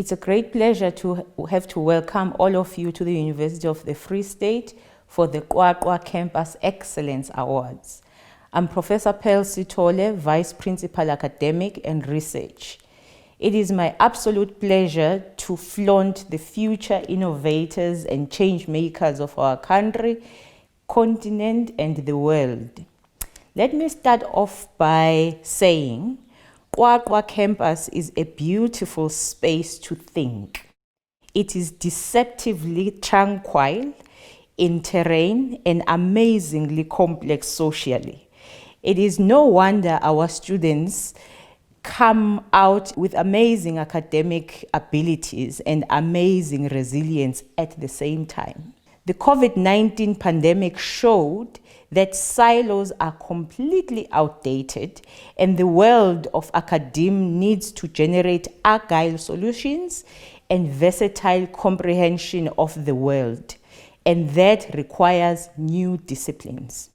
It's a great pleasure to have to welcome all of you to the University of the Free State for the Qwaqwa Campus Excellence Awards. I'm Professor Pearl Sithole, Vice Principal Academic and Research. It is my absolute pleasure to flaunt the future innovators and change makers of our country, continent, and the world. Let me start off by saying Qwaqwa Campus is a beautiful space to think. It is deceptively tranquil in terrain and amazingly complex socially. It is no wonder our students come out with amazing academic abilities and amazing resilience at the same time. The COVID-19 pandemic showed that silos are completely outdated and the world of academia needs to generate agile solutions and versatile comprehension of the world, and that requires new disciplines.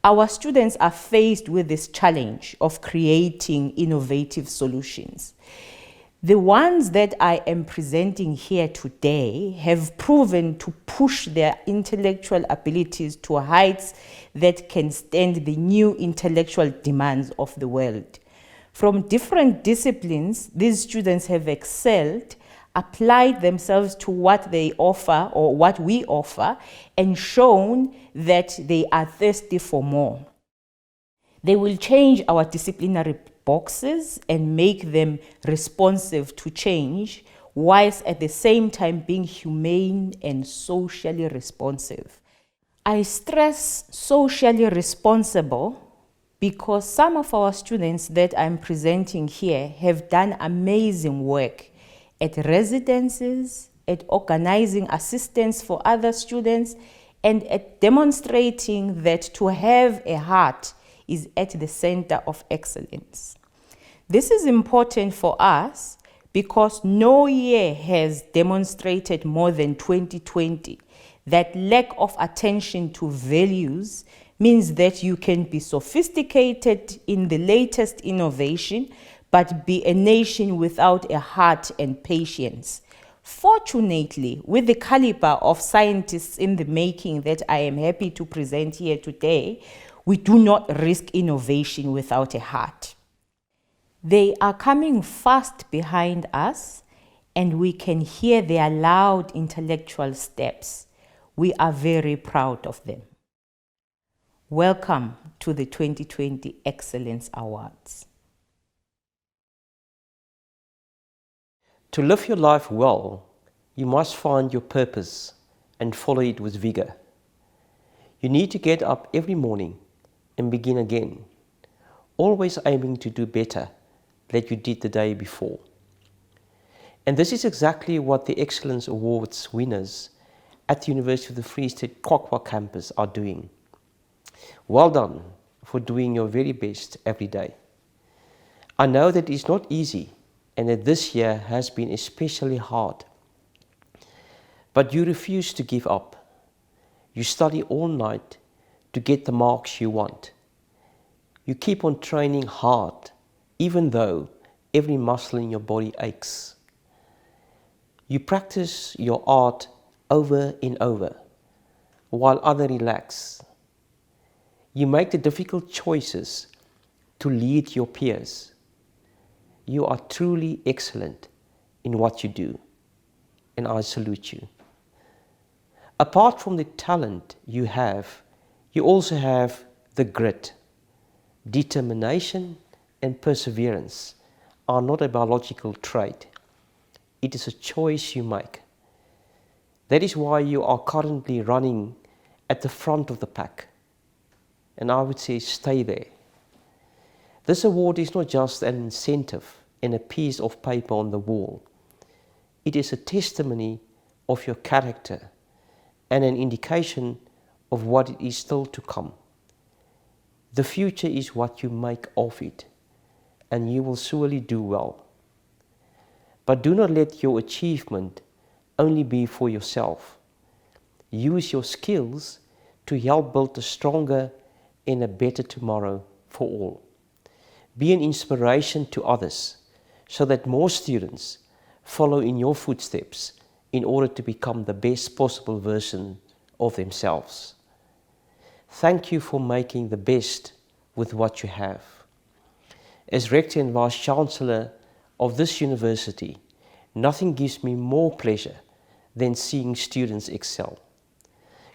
Our students are faced with this challenge of creating innovative solutions. The ones that I am presenting here today have proven to push their intellectual abilities to heights that can stand the new intellectual demands of the world. From different disciplines, these students have excelled, applied themselves to what they offer or what we offer, and shown that they are thirsty for more. They will change our disciplinary boxes and make them responsive to change, whilst at the same time being humane and socially responsive. I stress socially responsible because some of our students that I'm presenting here have done amazing work at residences, at organizing assistance for other students, and at demonstrating that to have a heart is at the center of excellence. This is important for us because no year has demonstrated more than 2020 that lack of attention to values means that you can be sophisticated in the latest innovation but be a nation without a heart and patience. Fortunately, with the caliber of scientists in the making that I am happy to present here today, we do not risk innovation without a heart. They are coming fast behind us, and we can hear their loud intellectual steps. We are very proud of them. Welcome to the 2020 Excellence Awards. To live your life well, you must find your purpose and follow it with vigor. You need to get up every morning and begin again, always aiming to do better than you did the day before. And this is exactly what the Excellence Awards winners at the University of the Free State Qwaqwa Campus are doing. Well done for doing your very best every day. I know that it's not easy and that this year has been especially hard. But you refuse to give up. You study all night to get the marks you want. You keep on training hard, even though every muscle in your body aches. You practice your art over and over, while others relax. You make the difficult choices to lead your peers. You are truly excellent in what you do, and I salute you. Apart from the talent you have, you also have the grit. Determination and perseverance are not a biological trait. It is a choice you make. That is why you are currently running at the front of the pack. And I would say stay there. This award is not just an incentive and a piece of paper on the wall. It is a testimony of your character and an indication of what it is still to come. The future is what you make of it, and you will surely do well. But do not let your achievement only be for yourself. Use your skills to help build a stronger and a better tomorrow for all. Be an inspiration to others so that more students follow in your footsteps in order to become the best possible version of themselves. Thank you for making the best with what you have. As Rector and Vice-Chancellor of this university, nothing gives me more pleasure than seeing students excel.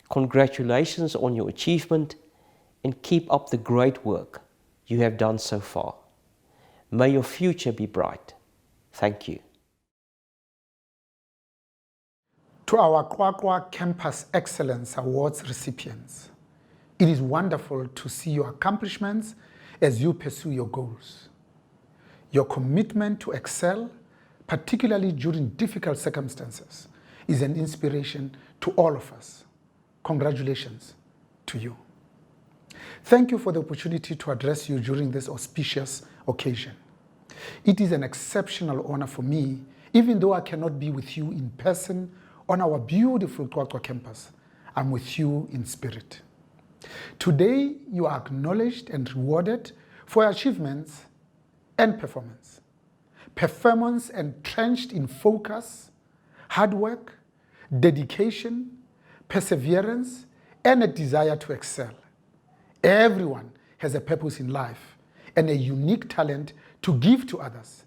Congratulations on your achievement and keep up the great work you have done so far. May your future be bright. Thank you. To our Qwaqwa Campus Excellence Awards recipients, it is wonderful to see your accomplishments as you pursue your goals. Your commitment to excel, particularly during difficult circumstances, is an inspiration to all of us. Congratulations to you. Thank you for the opportunity to address you during this auspicious occasion. It is an exceptional honor for me, even though I cannot be with you in person on our beautiful Qwaqwa campus. I'm with you in spirit. Today, you are acknowledged and rewarded for your achievements and performance. Performance entrenched in focus, hard work, dedication, perseverance, and a desire to excel. Everyone has a purpose in life and a unique talent to give to others.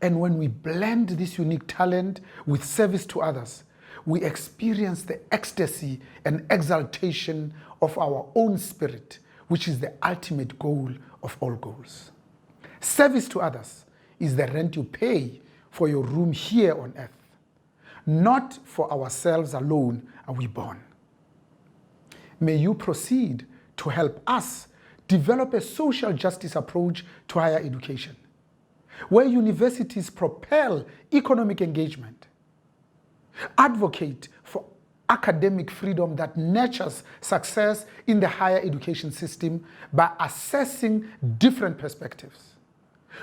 And when we blend this unique talent with service to others, we experience the ecstasy and exaltation of our own spirit, which is the ultimate goal of all goals. Service to others is the rent you pay for your room here on earth. Not for ourselves alone are we born. May you proceed to help us develop a social justice approach to higher education, where universities propel economic engagement, advocate for academic freedom that nurtures success in the higher education system by assessing different perspectives,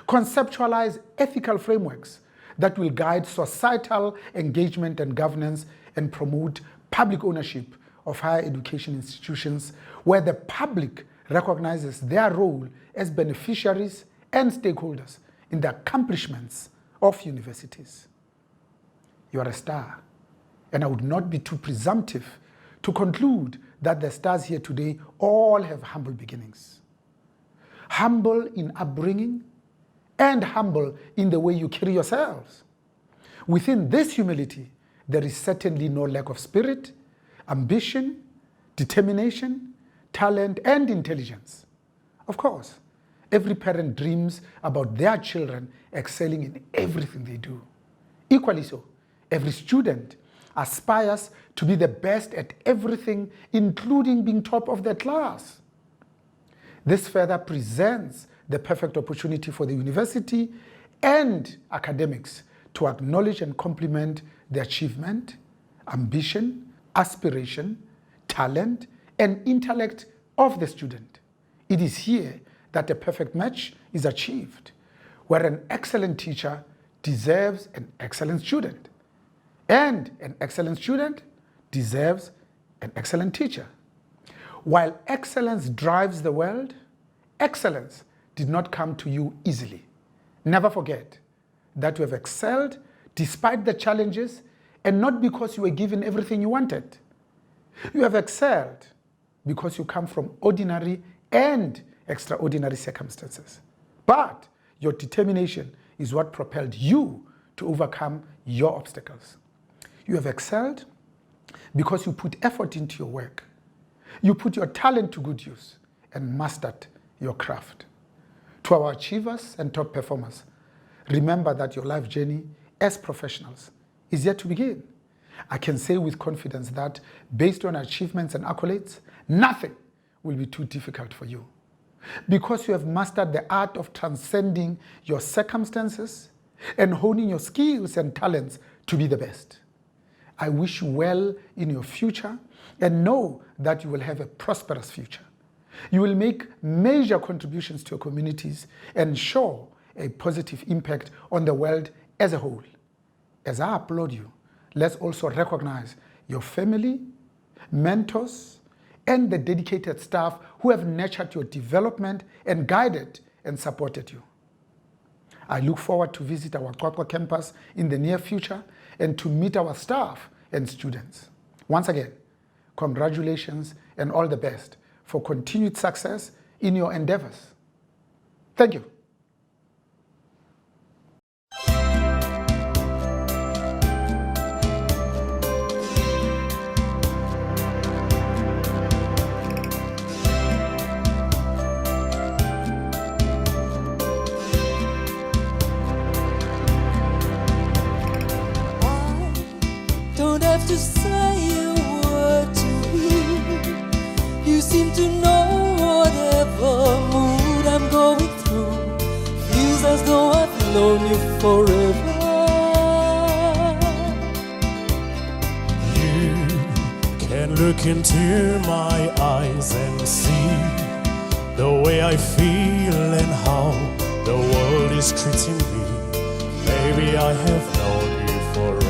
conceptualize ethical frameworks that will guide societal engagement and governance, and promote public ownership of higher education institutions where the public recognizes their role as beneficiaries and stakeholders in the accomplishments of universities. You are a star, and I would not be too presumptive to conclude that the stars here today all have humble beginnings. Humble in upbringing and humble in the way you carry yourselves. Within this humility, there is certainly no lack of spirit, ambition, determination, talent, and intelligence. Of course, every parent dreams about their children excelling in everything they do. Equally so, every student aspires to be the best at everything, including being top of their class. This further presents the perfect opportunity for the university and academics to acknowledge and compliment the achievement, ambition, aspiration, talent, and intellect of the student. It is here that a perfect match is achieved, where an excellent teacher deserves an excellent student, and an excellent student deserves an excellent teacher. While excellence drives the world, excellence did not come to you easily. Never forget that you have excelled despite the challenges and not because you were given everything you wanted. You have excelled because you come from ordinary and extraordinary circumstances. But your determination is what propelled you to overcome your obstacles. You have excelled because you put effort into your work. You put your talent to good use and mastered your craft. To our achievers and top performers, remember that your life journey as professionals is yet to begin. I can say with confidence that based on achievements and accolades, nothing will be too difficult for you. Because you have mastered the art of transcending your circumstances and honing your skills and talents to be the best. I wish you well in your future and know that you will have a prosperous future. You will make major contributions to your communities and show a positive impact on the world as a whole. As I applaud you, let's also recognize your family, mentors, and the dedicated staff who have nurtured your development and guided and supported you. I look forward to visit our Qwaqwa campus in the near future and to meet our staff and students. Once again, congratulations and all the best for continued success in your endeavors. Thank you. Don't have to say a word to me. You seem to know whatever mood I'm going through. Feels as though I've known you forever. You can look into my eyes and see the way I feel and how the world is treating me. Maybe I have known you forever.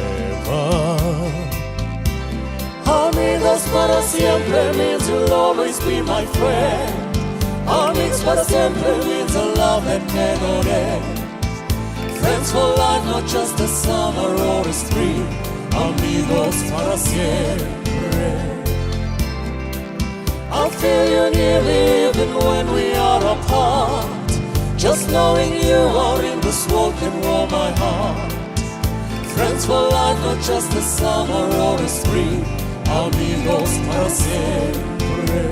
Amigos para siempre means you'll always be my friend. Amigos para siempre means a love that cannot end. Friends for life, not just a summer or a spring. Amigos para siempre. I feel you near me even when we are apart. Just knowing you are in this world can warm my heart. Friends for life, not just a summer or a spring. Amigos para siempre.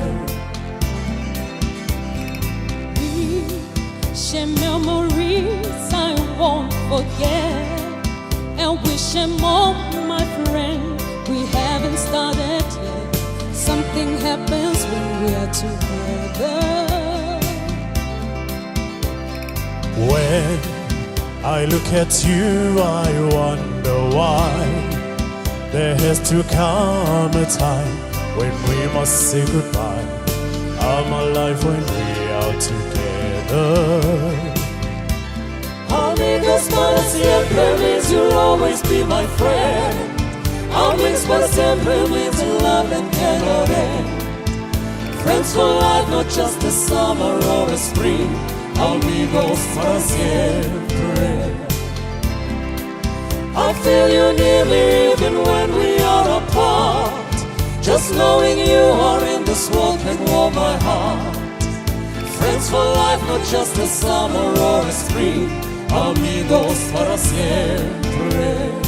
We share memories I won't forget, and we share more, my friend. We haven't started yet. Something happens when we are together. When I look at you, I wonder why there has to come a time when we must say goodbye. I'm alive when we are together. Amigos para siempre means you'll always be my friend. Amigos para siempre means a love that cannot end. Friends for life, not just a summer or a spring. Amigos para siempre. I feel you near me even when we are apart. Just knowing you are in this world can warm my heart. Friends for life, not just a summer or a spring. Amigos para siempre.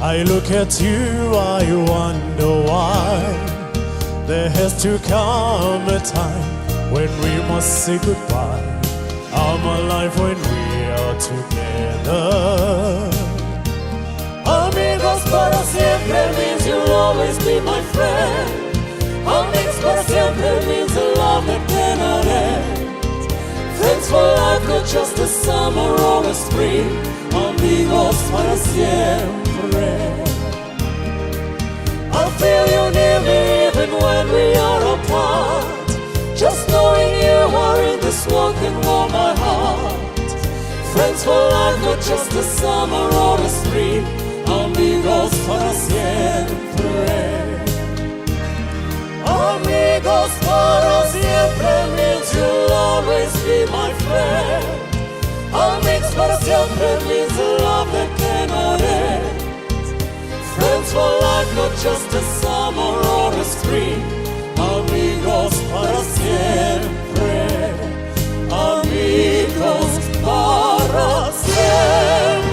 I look at you, I wonder why there has to come a time when we must say goodbye. I'm alive when we are together. Amigos para siempre means you'll always be my friend. Amigos para siempre means a love that cannot end. Friends for life, not just a summer or a spring. Amigos para siempre. I feel you near me even when we are apart. Just knowing you are in this world can warm my heart. Friends for life, not just a summer or a spring. Amigos para siempre. Amigos para siempre means you'll always be my friend. Amigos para siempre means a love that cannot end. Friends for life, not just a summer or a spring. Amigos para siempre. Amigos para siempre.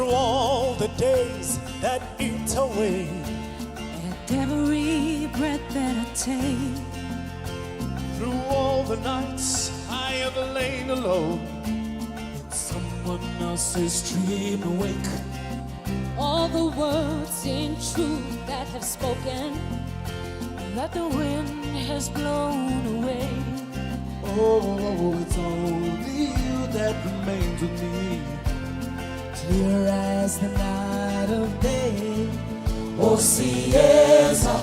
through all the days that eat away at every breath that I take. through all the nights I have lain alone in someone else's dream awake. All the words in truth that have spoken, that the wind has blown away. Oh, it's only you that remains with me, clear as the night of day. Oh, siyeza,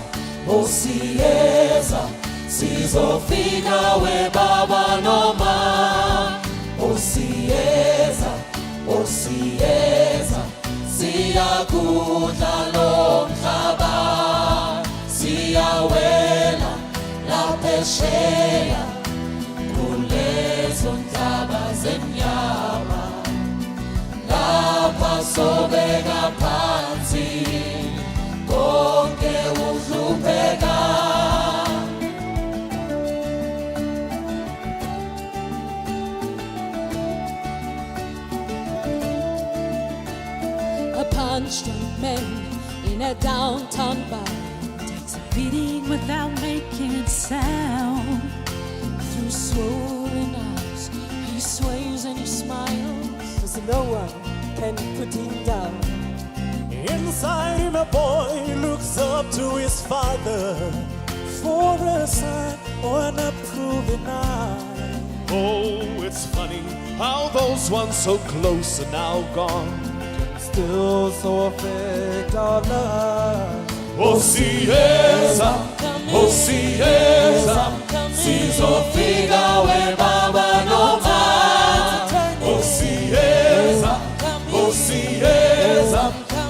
sizofika we baba noma. Oh, siyeza, siyakudla lo mhlaba, siyawela laphesheya kulezo ntaba zemnyama, lapha sobeka phansi konke uhlupheka. A punch-drunk man in a downtown bar takes a beating without making sound. Through swollen eyes, he sways and he smiles, 'cause no one can put him down. Inside him a boy looks up to his father for a sign or an approving eye. Oh, it's funny how those once so close are now gone, Still so affect our lives. oh siyeza, Sizofika we baba noma. Oh siyeza,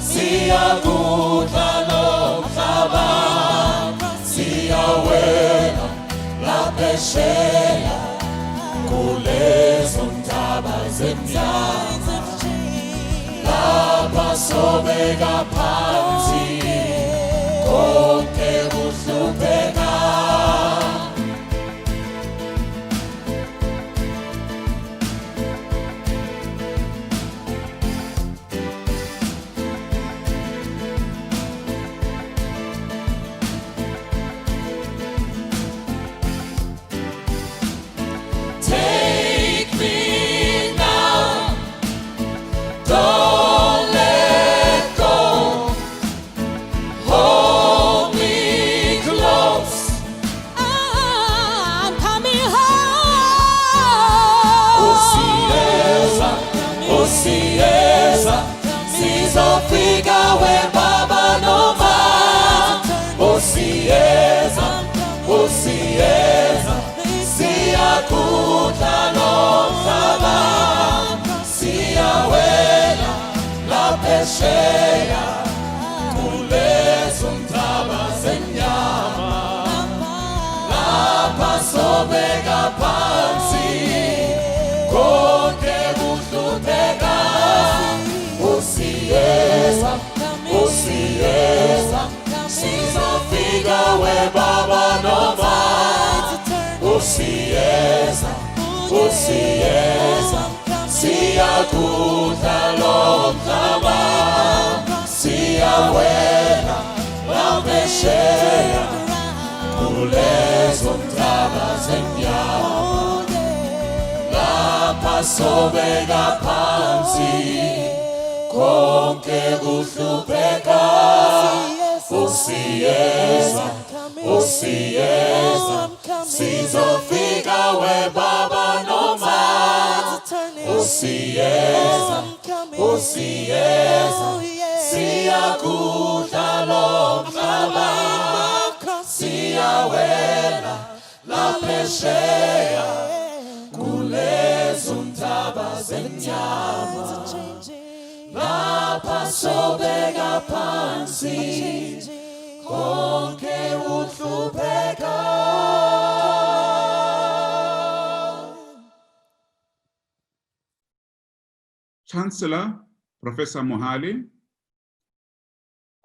siyakudla lo mhlaba, siyawela laphesheya kulezo ntaba zemnyama, lapha sobeka phansi konke kuhlupheka. Take me now, don't let go, hold me close. I'm coming home. Oh siyeza, sizofika we baba noma. Oh siyeza, siyakudla lo mhlaba, siyawela laphesheya kulezo ntaba zemnyama, lapha sobeka phansi konke kuhlupheka. Oh siyeza, sizofika we baba noma. Oh siyeza, siyakudla lo mhlaba, siyawela laphesheya kulezo ntaba zemnyama, lapha sobeka phansi konke kuhlupheka. Oh siyeza, sizofika we baba noma. Oh siyeza, siyakudla lo mhlaba, siyawela laphesheya kulezo ntaba zemnyama, lapha sobeka phansi konke uhlupheka. Chancellor, Professor Mohali,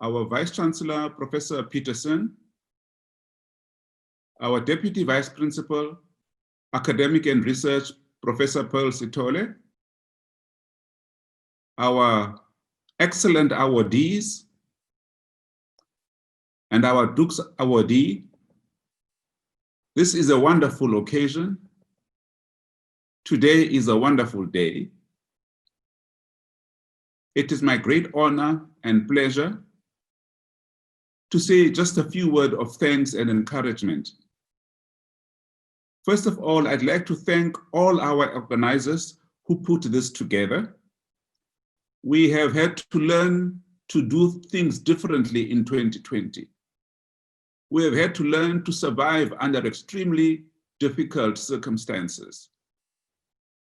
our Vice Chancellor, Professor Peterson, our Deputy Vice Principal, Academic and Research, Professor Pearl Sithole, our excellent awardees and our Dukes awardee, this is a wonderful occasion. Today is a wonderful day. It is my great honor and pleasure to say just a few words of thanks and encouragement. First of all, I'd like to thank all our organizers who put this together. We have had to learn to do things differently in 2020. We have had to learn to survive under extremely difficult circumstances.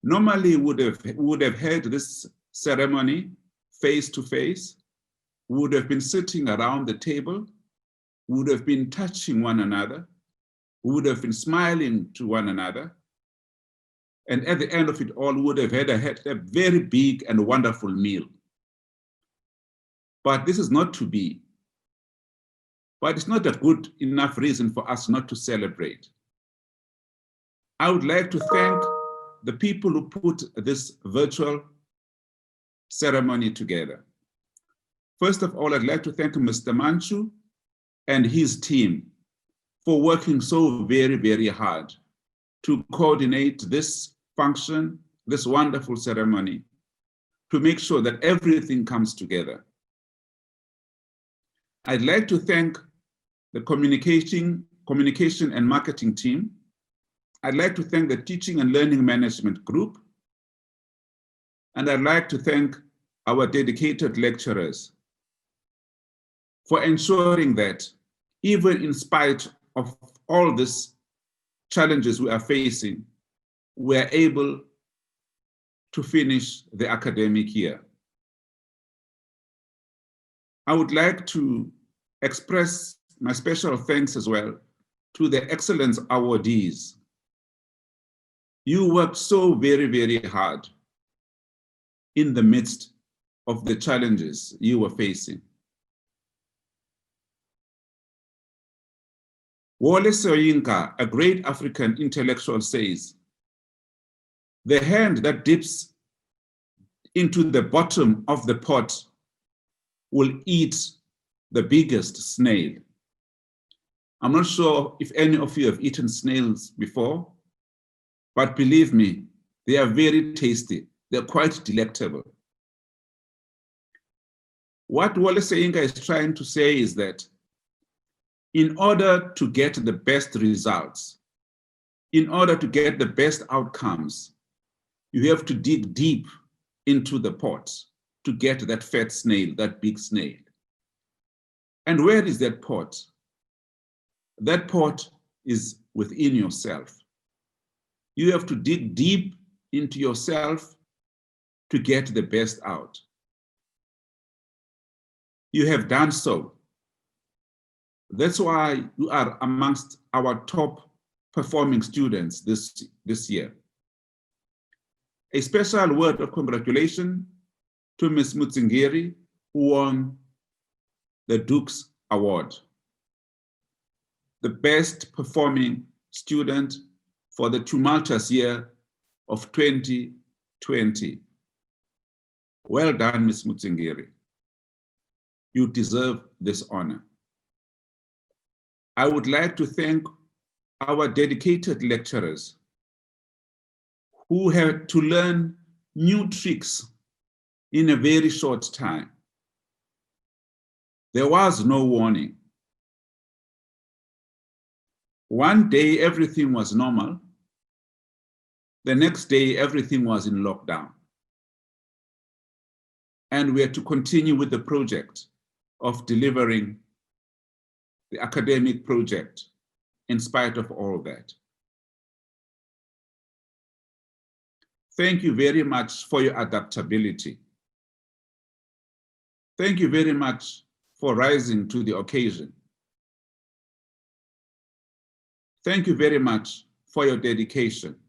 Normally, we would have had this ceremony face to face. We would have been sitting around the table. We would have been touching one another. We would have been smiling to one another. And at the end of it all, we would have had a very big and wonderful meal. But this is not to be. But it's not a good enough reason for us not to celebrate. I would like to thank the people who put this virtual ceremony together. First of all, I'd like to thank Mr. Manchu and his team for working so very, very hard to coordinate this function, this wonderful ceremony, to make sure that everything comes together. I'd like to thank the communication and marketing team. I'd like to thank the teaching and learning management group. And I'd like to thank our dedicated lecturers for ensuring that even in spite of all these challenges we are facing, we are able to finish the academic year. I would like to express my special thanks as well to the Excellence awardees. You worked so very, very hard in the midst of the challenges you were facing. Wole Soyinka, a great African intellectual, says, "The hand that dips into the bottom of the pot will eat the biggest snail." I'm not sure if any of you have eaten snails before, but believe me, they are very tasty. They're quite delectable. What Wole Soyinka is trying to say is that in order to get the best results, in order to get the best outcomes, you have to dig deep into the pot to get that fat snail, that big snail. And where is that pot? That pot is within yourself. You have to dig deep into yourself to get the best out. You have done so. That's why you are amongst our top performing students this year. A special word of congratulations to Ms. Mutsingiri, who won the Dukes Award, the best performing student for the tumultuous year of 2020. Well done, Ms. Mutsingiri. You deserve this honor. I would like to thank our dedicated lecturers who had to learn new tricks in a very short time. There was no warning. One day everything was normal. The next day everything was in lockdown. And we had to continue with the project of delivering the academic project in spite of all that. Thank you very much for your adaptability. Thank you very much for rising to the occasion. Thank you very much for your dedication.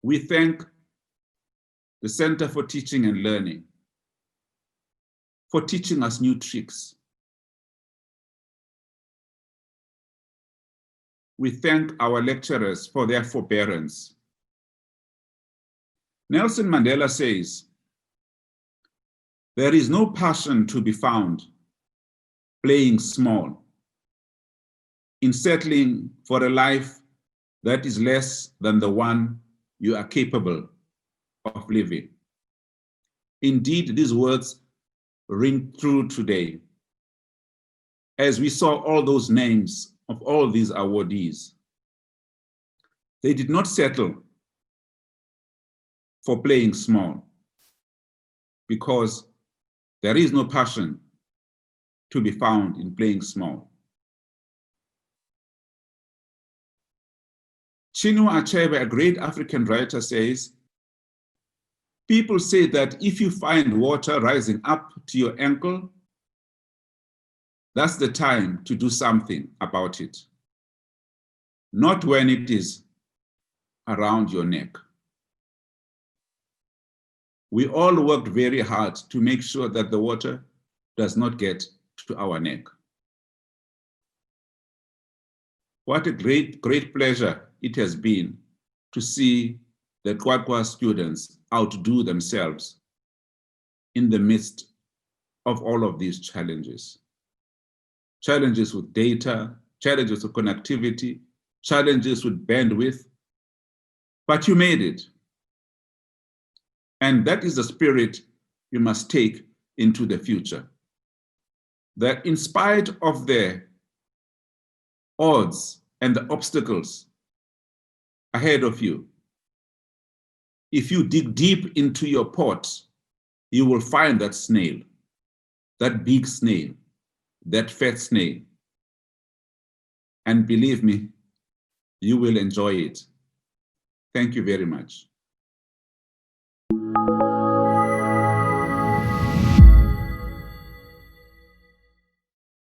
We thank the Center for Teaching and Learning for teaching us new tricks. We thank our lecturers for their forbearance. Nelson Mandela says, "There is no passion to be found playing small, in settling for a life that is less than the one you are capable of living." Indeed, these words ring true today, as we saw all those names of all these awardees. They did not settle for playing small, because there is no passion to be found in playing small. Chinua Achebe, a great African writer, says, "People say that if you find water rising up to your ankle, that's the time to do something about it, not when it is around your neck." We all worked very hard to make sure that the water does not get to our neck. What a great, great pleasure it has been to see the Qwaqwa students outdo themselves in the midst of all of these challenges. Challenges with data, challenges with connectivity, challenges with bandwidth, but you made it. And that is the spirit you must take into the future. That in spite of the odds and the obstacles ahead of you, if you dig deep into your pot, you will find that snail, that big snail, that fat snail. And believe me, you will enjoy it. Thank you very much.